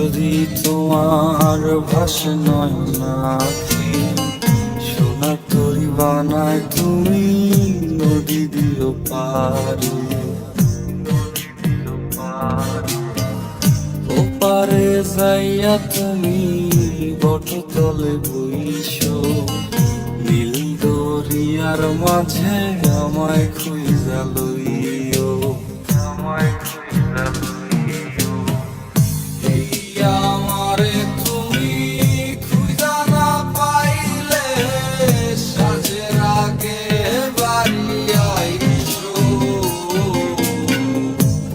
যদি তোমার ভাষে নয়নাখি সোনা তরি বানায় তুমি নদী দিও পারে ওপারে যাইয়া তুমি বটতলে বইসো নীল দরিয়ার মাঝে আমায় খুঁজা লইও আমারে তুমি খুঁজা না পাইলে সাজের আগে বাড়ি আইসো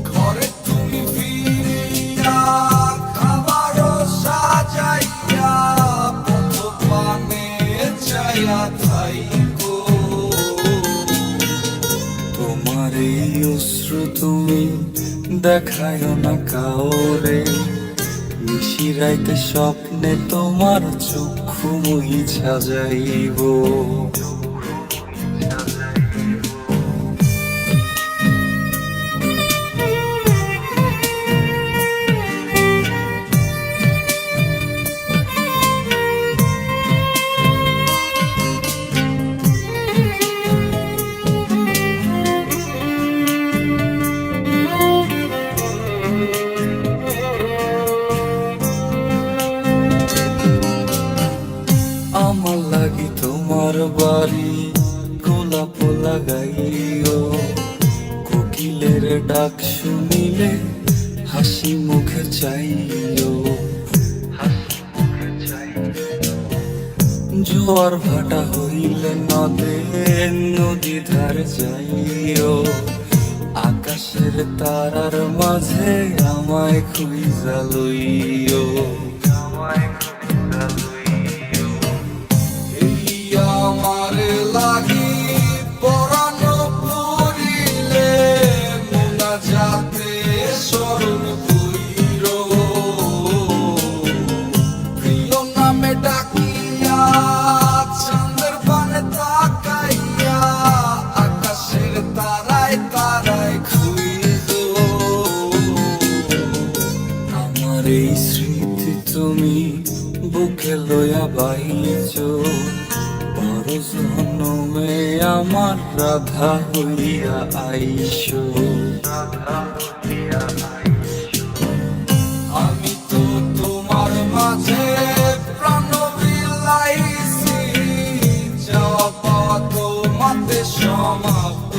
ঘরে তুমি ফিরিয়া খাবারও সাজাইয়া পথ পানে চাইয়া থাইকো তোমার এই অশ্রু তুমি দেখায় না কাউরে নিশিরাইতে স্বপ্নে তোমার চক্ষু মুইছা যাইব আমার লাগি তোমার বাড়ি গোলাপ লাগাইও কোকিলের ডাক শুনিলে হাসি মুখে চাইও জোয়ার ভাটা হইলে নদে নদী ধার যাইও আকাশের তারার মাঝে আমায় খুঁজা লইও আমারে লাগি পরানো পড়িলে মুনাজাতে স্মরণ কইরো প্রিয় নামে ডাকিয়া চাঁদের পানে তাকাইয়া আকাশের তারায় তারায় খুঁজো আমার এই স্মৃতি তুমি বুকে লইয়া বাইছো জনমে আমার রাধা হইয়া আইসো আমি তো তোমার মাঝে প্রাণ বিলাইছি যাওয়া পাওয়া তোমাতে সমাপ্ত